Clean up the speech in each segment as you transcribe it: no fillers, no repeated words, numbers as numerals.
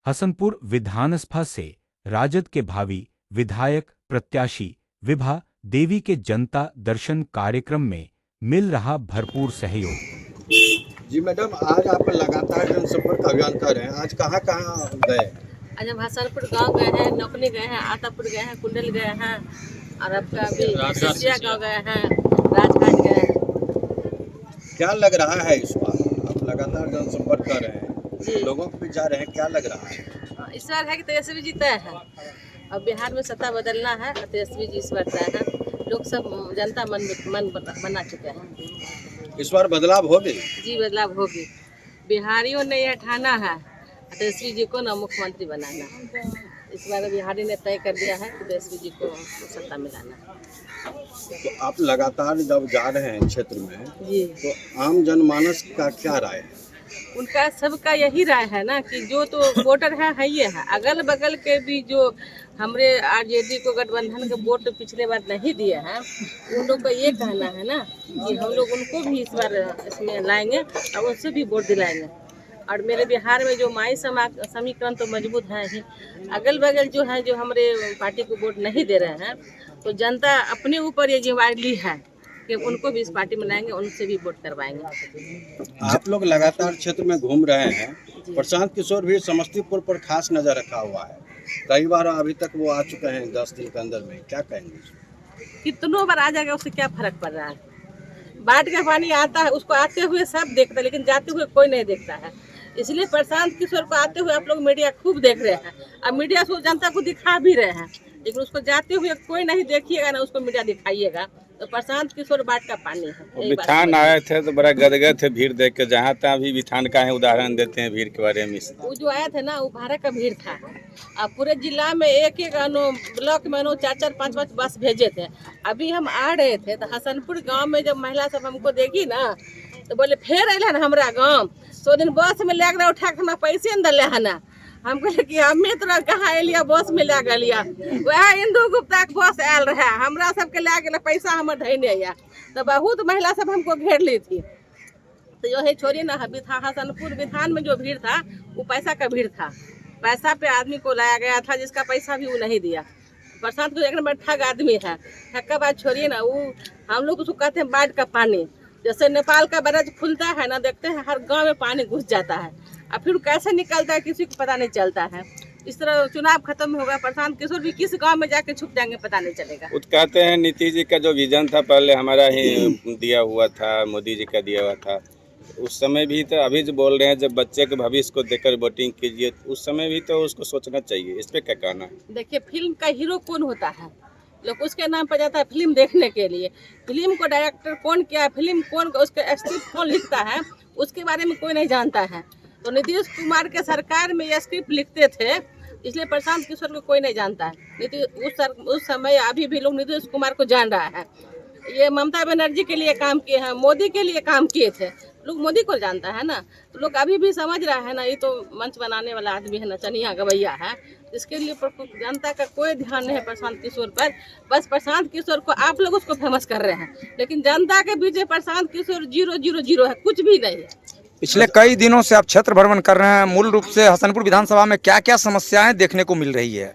हसनपुर विधानसभा से राजद के भावी विधायक प्रत्याशी विभा देवी के जनता दर्शन कार्यक्रम में मिल रहा भरपूर सहयोग। जी मैडम, आज आप लगातार जनसंपर्क अभियान कर रहे हैं, आज कहाँ कहाँ गए? आज हम हसनपुर गांव गए हैं, नौकनी गए हैं, आतापुर गए हैं, कुंडल गए हैं और आपका अभी सिसिया गाँव गए हैं, राजघाट गए हैं। क्या लग रहा है इस बार? आप लगातार जनसंपर्क कर रहे हैं, जी लोगों के बीच जा रहे हैं, क्या लग रहा है? इस बार है कि तेजस्वी जी तय है। अब बिहार में सत्ता बदलना है, तेजस्वी जी इस बार तय है। लोग सब जनता मन बना चुके हैं। इस बार बदलाव होगी? जी बदलाव होगी। बिहारियों ने यह ठाना है तेजस्वी जी को ना मुख्यमंत्री बनाना है। इस बार बिहारी ने तय कर दिया है कि तेजस्वी जी को सत्ता मिलाना है। तो आप लगातार जब जा रहे हैं क्षेत्र में, जी तो आम जनमानस का क्या राय है? उनका सबका यही राय है ना कि जो तो वोटर है ये है, अगल बगल के भी जो हमारे आरजेडी को गठबंधन के वोट पिछले बार नहीं दिए हैं, उन लोग का ये कहना है ना कि हम लोग उनको भी इस बार इसमें लाएंगे और उनसे भी वोट दिलाएंगे। और मेरे बिहार में जो माई समीकरण तो मजबूत है ही, अगल बगल जो है जो हमारे पार्टी को वोट नहीं दे रहे हैं, तो जनता अपने ऊपर ये जिम्मेदारी ली है कि उनको भी इस पार्टी में लाएंगे, उनसे भी वोट करवाएंगे। आप लोग लगातार क्षेत्र में घूम रहे हैं, प्रशांत किशोर भी समस्तीपुर पर खास नजर रखा हुआ है, कई बार अभी तक वो आ चुके हैं 10 दिन के अंदर में, क्या कहेंगे? कितनों बार आ जाएगा, उससे क्या फर्क पड़ रहा है? बाढ़ का पानी आता है, उसको आते हुए सब देखते हैं, लेकिन जाते हुए कोई नहीं देखता है। इसलिए प्रशांत किशोर को आते हुए आप लोग मीडिया खूब देख रहे हैं, अब मीडिया को जनता को दिखा भी रहे हैं, लेकिन उसको जाते हुए कोई नहीं देखिएगा ना, उसको मीडिया दिखाइएगा। तो प्रशांत किशोर बाढ़ का पानी है। बिथान आए थे तो बड़ा गदगद थे भीड़ देख के, जहाँ तहाँ भी बिथान का है उदाहरण देते हैं भीड़ के बारे में। वो जो आए थे ना, वो भाड़ा का भीड़ था। अब पूरे जिला में एक ब्लॉक में 4-5 बस भेजे थे। अभी हम आ रहे थे तो हसनपुर गांव में जब महिला सब हमको देखी ना, तो बोले फिर अल हमारा गाँव, 100 दिन बस में ले उठा के पैसे न दिले है ना। हम कहले कि हमें तो कहाँ एलिया, बस में ले गलिया, वह इंदू गुप्ता के बस आयल रहे, हमरा सबके ले गए, पैसा हम ढैने या। तो बहुत महिला सब हमको घेर ली थी। तो जो है छोड़िए ना, हसनपुर विधान में जो भीड़ था वो पैसा का भीड़ था, पैसा पे आदमी को लाया गया था, जिसका पैसा भी वो नहीं दिया। प्रशांत को एक नंबर ठग आदमी है। ठग का बात छोड़िए ना, वो हम लोग उसको कहते हैं बाढ़ का पानी। जैसे नेपाल का बैराज खुलता है ना, देखते हैं हर गांव में पानी घुस जाता है, अब फिर कैसे निकलता है किसी को पता नहीं चलता है। इस तरह चुनाव खत्म होगा, प्रशांत किशोर भी किस गांव में जाके छुप जाएंगे पता नहीं चलेगा। वो कहते हैं नीतीश जी का जो विजन था पहले हमारा ही दिया हुआ था, मोदी जी का दिया हुआ था, उस समय भी तो अभी जो बोल रहे हैं जब बच्चे के भविष्य को देखकर वोटिंग कीजिए, उस समय भी तो उसको सोचना चाहिए। इस पे क्या कहना है? देखिए, फिल्म का हीरो कौन होता है? लोग उसके नाम पर जाता है फिल्म देखने के लिए। फिल्म को डायरेक्टर कौन किया है, फिल्म कौन, उसका स्क्रिप्ट कौन लिखता है, उसके बारे में कोई नहीं जानता है। तो नीतीश कुमार के सरकार में ये स्क्रिप्ट लिखते थे, इसलिए प्रशांत किशोर को कोई नहीं जानता है। उस समय अभी भी लोग नीतीश कुमार को जान रहा है। ये ममता बनर्जी के लिए काम किए हैं, मोदी के लिए काम किए थे, लोग मोदी को जानता है ना। तो लोग अभी भी समझ रहा है ना, ये तो मंच बनाने वाला आदमी है, नचनिया गवैया है, इसके लिए जनता का कोई ध्यान नहीं है प्रशांत किशोर पर। बस प्रशांत किशोर को आप लोग उसको फेमस कर रहे हैं, लेकिन जनता के बीच प्रशांत किशोर 000 है, कुछ भी नहीं है। पिछले कई दिनों से आप क्षेत्र भ्रमण कर रहे हैं, मूल रूप से हसनपुर विधानसभा में क्या क्या समस्याएं देखने को मिल रही है?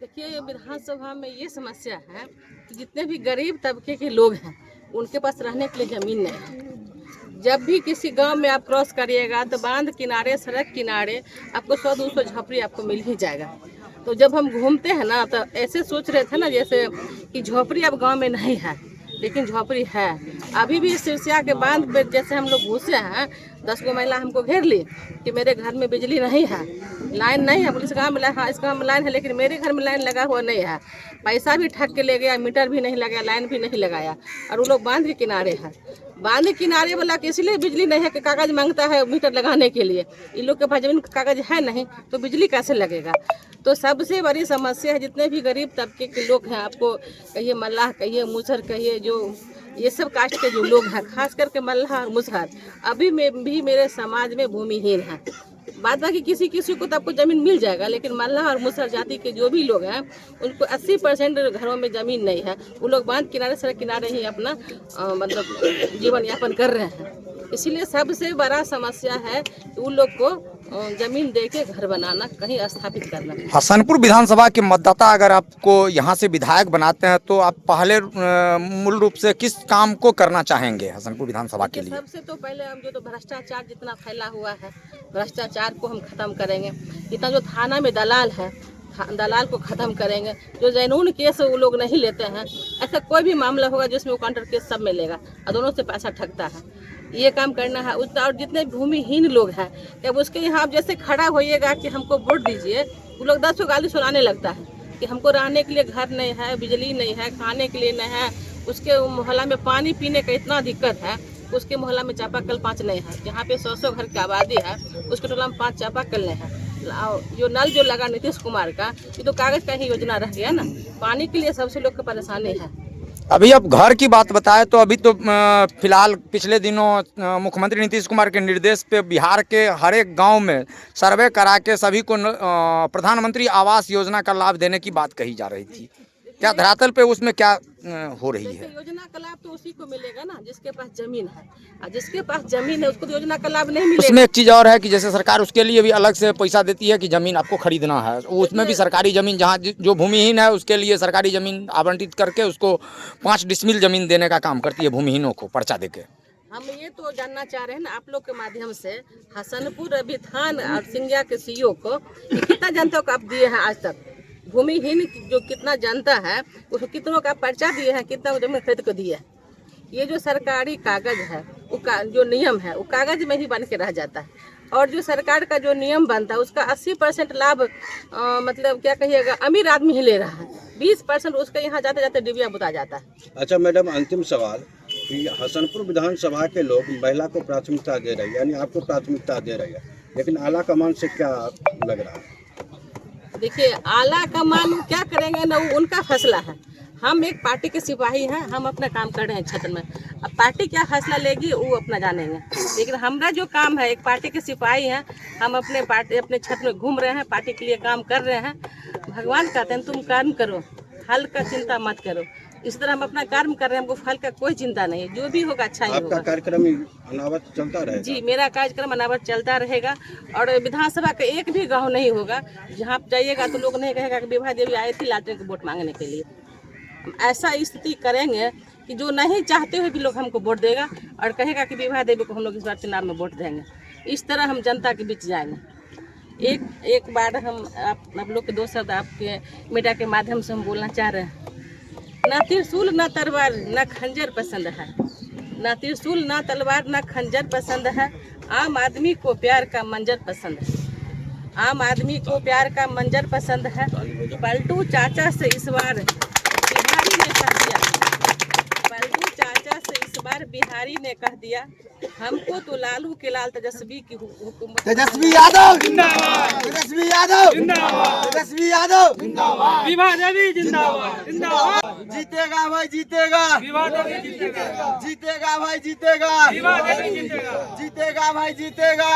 देखिए, विधानसभा में ये समस्या है कि जितने भी गरीब तबके के लोग हैं, उनके पास रहने के लिए ज़मीन नहीं है। जब भी किसी गांव में आप क्रॉस करिएगा तो बांध किनारे, सड़क किनारे आपको 100-200 झोपड़ी आपको मिल ही जाएगा। तो जब हम घूमते हैं ना, तो ऐसे सोच रहे थे ना जैसे कि झोपड़ी अब गांव में नहीं है, लेकिन झोपड़ी है। अभी भी सिरसिया के बांध पे जैसे हम लोग घुसे हैं, 10 गो महिला हमको घेर ली कि मेरे घर में बिजली नहीं है, लाइन नहीं है। पुलिस गाँव में हाँ, इस गाँव में लाइन है, लेकिन मेरे घर में लाइन लगा हुआ नहीं है। पैसा भी ठग के ले गया, मीटर भी नहीं लगाया, लाइन भी नहीं लगाया, और वो लोग बांध के किनारे हैं। बांध किनारे वाला कि इसलिए बिजली नहीं है कि कागज मांगता है मीटर लगाने के लिए। इन लोग के पास जमीन का कागज है नहीं, तो बिजली कैसे लगेगा? तो सबसे बड़ी समस्या है, जितने भी गरीब तबके के लोग हैं, आपको कहिए मल्लाह कहिए मुसहर कहिए, जो ये सब कास्ट के जो लोग हैं, खास करके मल्लाह और मुसहर, अभी में भी मेरे समाज में भूमिहीन हैं। बाद बाकी किसी किसी को तो आपको ज़मीन मिल जाएगा, लेकिन मल्लाह और मुसहर जाति के जो भी लोग हैं, उनको 80% घरों में ज़मीन नहीं है। वो लोग बांध किनारे, सड़क किनारे ही अपना मतलब जीवन यापन कर रहे हैं। इसीलिए सबसे बड़ा समस्या है कि उन लोग को जमीन दे के घर बनाना, कहीं स्थापित करना। हसनपुर विधानसभा के मतदाता अगर आपको यहाँ से विधायक बनाते हैं तो आप पहले मूल रूप से किस काम को करना चाहेंगे हसनपुर विधानसभा के लिए? सबसे तो पहले हम जो तो भ्रष्टाचार जितना फैला हुआ है, भ्रष्टाचार को हम खत्म करेंगे। इतना जो थाना में दलाल है, दलाल को खत्म करेंगे। जो जैनून केस वो लोग नहीं लेते हैं, ऐसा कोई भी मामला होगा जिसमें वो काउंटर केस सब मिलेगा और दोनों से पैसा ठगता है, ये काम करना है। और जितने भूमिहीन लोग हैं, जब उसके यहाँ आप जैसे खड़ा होइएगा कि हमको वोट दीजिए, वो लोग 10 गाली सुनाने लगता है कि हमको रहने के लिए घर नहीं है, बिजली नहीं है, खाने के लिए नहीं है, उसके मोहल्ला में पानी पीने का इतना दिक्कत है, उसके मोहल्ला में चापाकल 5 नहीं है। जहाँ पे 100 घर की आबादी है, उसके टोला में 5 चापाकल नहीं है। जो नल जो लगा नीतीश कुमार का, ये तो कागज का ही योजना रह गया ना। पानी के लिए सबसे लोग को परेशानी है। अभी आप घर की बात बताएं तो अभी तो फिलहाल पिछले दिनों मुख्यमंत्री नीतीश कुमार के निर्देश पे बिहार के हर एक गांव में सर्वे करा के सभी को प्रधानमंत्री आवास योजना का लाभ देने की बात कही जा रही थी। क्या धरातल पे उसमें क्या हो रही है? योजना का लाभ तो उसी को मिलेगा ना जिसके पास जमीन है, और जिसके पास जमीन है उसको तो योजना का लाभ नहीं मिलेगा। उसमें एक चीज़ और है कि जैसे सरकार उसके लिए भी अलग से पैसा देती है कि जमीन आपको खरीदना है, उसमें भी सरकारी जमीन, जहाँ जो भूमिहीन है उसके लिए सरकारी जमीन आवंटित करके उसको 5 डिसमिल जमीन देने का काम करती है भूमिहीनों को पर्चा देके। हम ये तो जानना चाह रहे हैं ना आप लोग के माध्यम से, हसनपुर विधान और सिंधिया के सीईओ को कितना जनता को आप दिए हैं आज तक? भूमिहीन जो कितना जनता है उसको कितनों का पर्चा दिए हैं, कितना जमीन खरीद को दिए है? ये जो सरकारी कागज है, वो जो नियम है वो कागज में ही बन के रह जाता है, और जो सरकार का जो नियम बनता है उसका 80% लाभ मतलब क्या कहिएगा अमीर आदमी ही ले रहा है, 20% उसका यहाँ जाते जाते डिबिया बुता जाता है। अच्छा मैडम, अंतिम सवाल कि हसनपुर विधानसभा के लोग महिला को प्राथमिकता दे रही है, यानी आपको प्राथमिकता दे रही है, लेकिन आला कमान से क्या लग रहा है? देखिए आला कमान क्या करेंगे ना, वो उनका फैसला है। हम एक पार्टी के सिपाही हैं, हम अपना काम कर रहे हैं क्षेत्र में। अब पार्टी क्या फैसला लेगी वो अपना जानेंगे, लेकिन हमारा जो काम है, एक पार्टी के सिपाही हैं, हम अपने क्षेत्र में घूम रहे हैं, पार्टी के लिए काम कर रहे हैं। भगवान कहते हैं तुम कर्म करो, फल का चिंता मत करो। इस तरह हम अपना कर्म कर रहे हैं, हमको फल का कोई चिंता नहीं है, जो भी होगा अच्छा ही होगा। आपका कार्यक्रम अनावत चलता रहेगा? जी, मेरा कार्यक्रम अनावत चलता रहेगा, और विधानसभा का एक भी गांव नहीं होगा जहां आप जाइएगा तो लोग नहीं कहेगा कि विभा देवी आई थी लाटरी को वोट मांगने के लिए। हम ऐसा स्थिति करेंगे कि जो नहीं चाहते हुए भी लोग हमको वोट देगा और कहेगा कि विभा देवी को हम लोग इस बार चुनाव में वोट देंगे। इस तरह हम जनता के बीच जाएंगे। एक बार हम आप लोग के 2 शब्द आपके मीडिया के माध्यम से हम बोलना चाह रहे हैं। ना त्रिशूल ना तलवार ना खंजर पसंद है, ना त्रिशूल ना तलवार ना खंजर पसंद है, आम आदमी को प्यार का मंजर पसंद है, आम आदमी को प्यार का मंजर पसंद है। पलटू चाचा से इस बार बिहारी ने कह दिया, पलटू चाचा से इस बार बिहारी ने कह दिया, हमको तो लालू के लाल तेजस्वी की हुकूमत। तेजस्वी यादव जिंदाबाद, तेजस्वी यादव जिंदाबाद, तेजस्वी यादव जिंदाबाद, विभा देवी जिंदाबाद, जिंदाबाद। जीतेगा भाई जीतेगा, विभा देवी जीतेगा, जीतेगा भाई जीतेगा, विभा देवी जीतेगा, जीतेगा भाई जीतेगा।